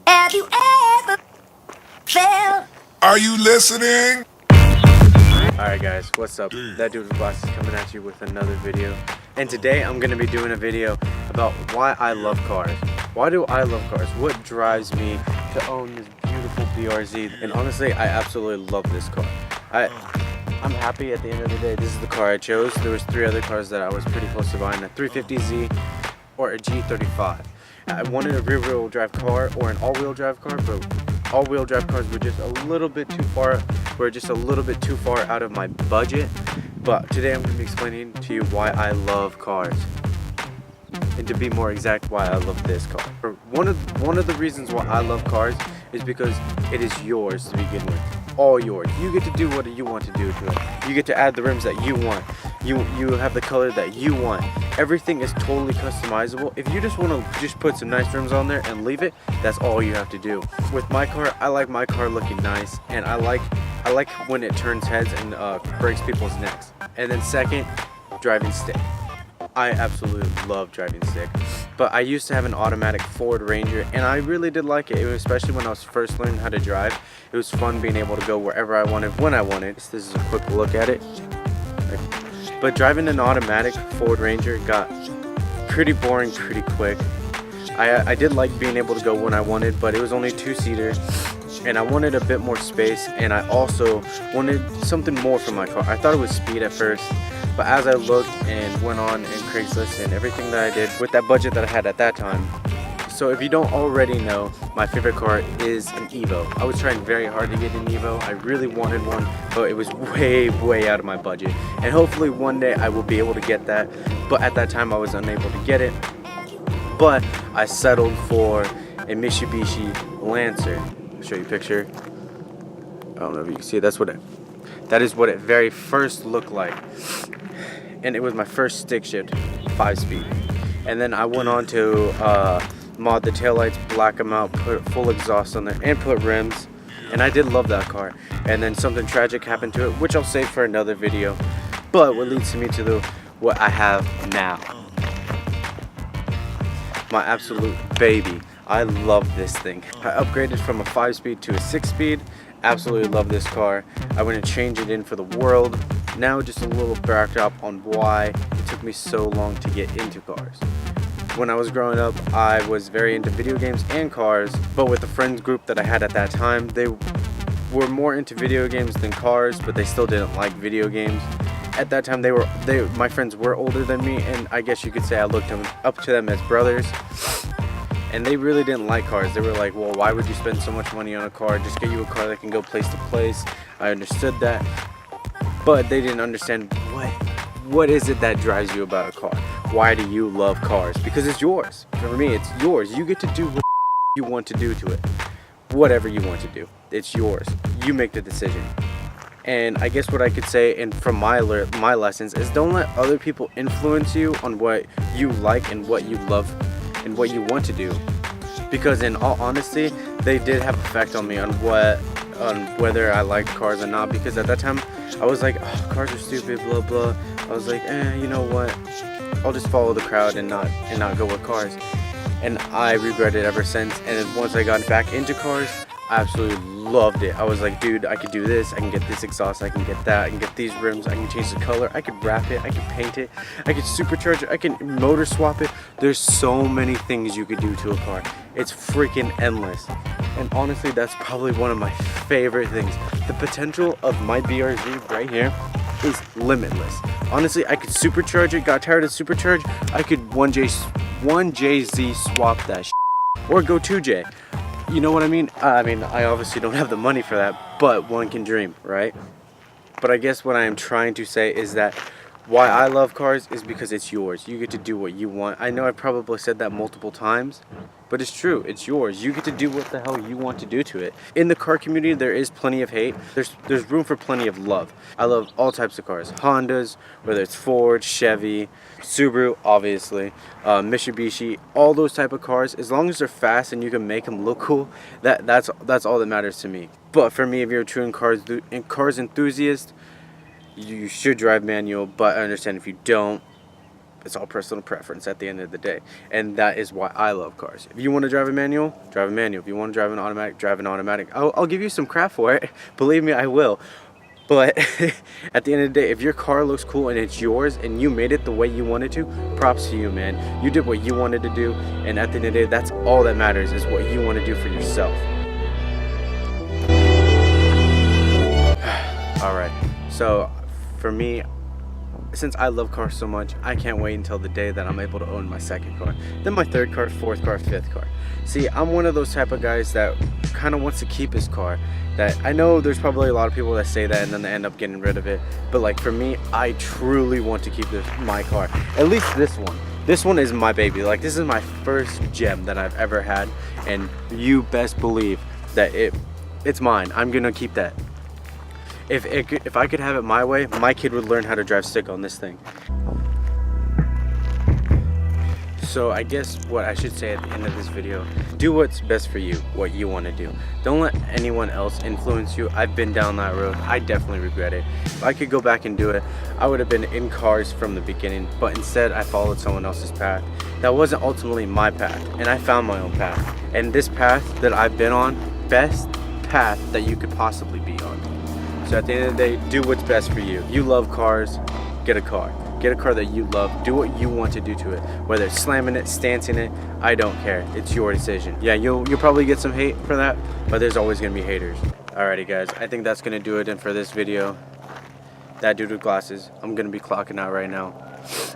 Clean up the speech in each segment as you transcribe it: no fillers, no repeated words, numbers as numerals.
Have you ever felt? Are you listening? Alright guys, what's up? That dude with glasses coming at you with another video. And today I'm going to be doing a video about why I love cars. Why do I love cars? What drives me to own this beautiful BRZ? And honestly, I absolutely love this car. I'm happy at the end of the day. This is the car I chose. There was 3 other cars that I was pretty close to buying, a 350Z or a G35. I wanted a rear-wheel drive car or an all-wheel drive car, but all-wheel drive cars were just a little bit too far. Out of my budget. But today I'm going to be explaining to you why I love cars, and to be more exact, why I love this car. One of the reasons why I love cars is because it is yours to begin with. All yours. You get to do what you want to do to it. You get to add the rims that you want. You have the color that you want. Everything is totally customizable. If you just want to just put some nice rims on there and leave it, that's all you have to do. With my car, I like my car looking nice, and I like when it turns heads and breaks people's necks. And then second, driving stick. I absolutely love driving stick. But I used to have an automatic Ford Ranger, and I really did like it. Especially when I was first learning how to drive. It was fun being able to go wherever I wanted, when I wanted. This is a quick look at it. But driving an automatic Ford Ranger got pretty boring pretty quick. I did like being able to go when I wanted, but it was only 2-seater, and I wanted a bit more space, and I also wanted something more from my car. I thought it was speed at first, but as I looked and went on in Craigslist and everything that I did with that budget that I had at that time. So if you don't already know, my favorite car is an Evo. I was trying very hard to get an Evo. I really wanted one, but it was way out of my budget. And hopefully one day I will be able to get that. But at that time I was unable to get it. But I settled for a Mitsubishi Lancer. I'll show you a picture. I don't know if you can see it. That is what it very first looked like. And it was my first stick shift 5-speed. And then I went on to mod the taillights, black them out, put full exhaust on there, and put rims. And I did love that car. And then something tragic happened to it, which I'll save for another video. But what leads me to what I have now. My absolute baby. I love this thing. I upgraded from a 5-speed to a 6-speed. Absolutely love this car. I wouldn't change it in for the world. Now just a little backdrop on why it took me so long to get into cars. When I was growing up, I was very into video games and cars, but with the friends group that I had at that time, they were more into video games than cars, but they still didn't like video games. At that time, my friends were older than me, and I guess you could say I looked up to them as brothers. And they really didn't like cars. They were like, well, why would you spend so much money on a car? Just get you a car that can go place to place. I understood that, but they didn't understand what is it that drives you about a car? Why do you love cars? Because it's yours. For me, it's yours. You get to do what you want to do to it. Whatever you want to do. It's yours. You make the decision. And I guess what I could say, and from my lessons, is don't let other people influence you on what you like and what you love and what you want to do. Because in all honesty, they did have an effect on me on whether I liked cars or not. Because at that time, I was like, oh, cars are stupid, blah blah. I was like, you know what? I'll just follow the crowd and not go with cars. And I regret it ever since. And then once I got back into cars, I absolutely loved it. I was like, dude, I could do this. I can get this exhaust. I can get that. I can get these rims. I can change the color. I could wrap it. I can paint it. I could supercharge it. I can motor swap it. There's so many things you could do to a car. It's freaking endless. And honestly, that's probably one of my favorite things. The potential of my BRZ right here is limitless. Honestly, I could supercharge it. Got tired of supercharge. I could 1JZ swap that shit. Or go 2J. You know what I mean? I obviously don't have the money for that, but one can dream, right? But I guess what I am trying to say is that why I love cars is because it's yours. You get to do what you want. I know I probably said that multiple times, but it's true. It's yours. You get to do what the hell you want to do to it. In the car community, there is plenty of hate. There's room for plenty of love. I love all types of cars. Hondas, whether it's Ford, Chevy, Subaru, obviously, Mitsubishi, all those type of cars. As long as they're fast and you can make them look cool, that's all that matters to me. But for me, if you're a true cars enthusiast, you should drive manual. But I understand if you don't, It's all personal preference at the end of the day, and that is why I love cars. If you want to drive a manual, drive a manual. If you want to drive an automatic, drive an automatic. I'll give you some crap for it. Believe me, I will. But at the end of the day, if your car looks cool and it's yours and you made it the way you wanted to, props to you, man. You did what you wanted to do, and at the end of the day, that's all that matters, is what you want to do for yourself. Alright, so for me, since I love cars so much, I can't wait until the day that I'm able to own my second car, then my third car, fourth car, fifth car. See, I'm one of those type of guys that kind of wants to keep his car. That I know there's probably a lot of people that say that and then they end up getting rid of it, but like for me, I truly want to keep my car, at least this one. This one is my baby. Like, this is my first gem that I've ever had, and you best believe that it's mine. I'm gonna keep that. If I could have it my way, my kid would learn how to drive stick on this thing. So I guess what I should say at the end of this video, do what's best for you, what you want to do. Don't let anyone else influence you. I've been down that road. I definitely regret it. If I could go back and do it, I would have been in cars from the beginning, but instead I followed someone else's path. That wasn't ultimately my path, and I found my own path. And this path that I've been on, best path that you could possibly be on. So at the end of the day, do what's best for you. You love cars, get a car. Get a car that you love. Do what you want to do to it. Whether it's slamming it, stancing it, I don't care. It's your decision. Yeah, you'll probably get some hate for that, but there's always gonna be haters. Alrighty guys, I think that's gonna do it in for this video. That dude with glasses, I'm gonna be clocking out right now.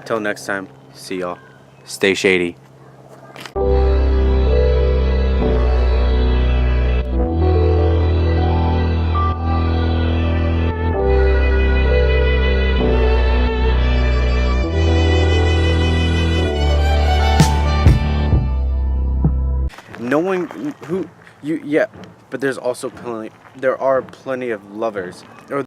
Till next time, see y'all. Stay shady. Knowing who you, yeah, but there are plenty of lovers, or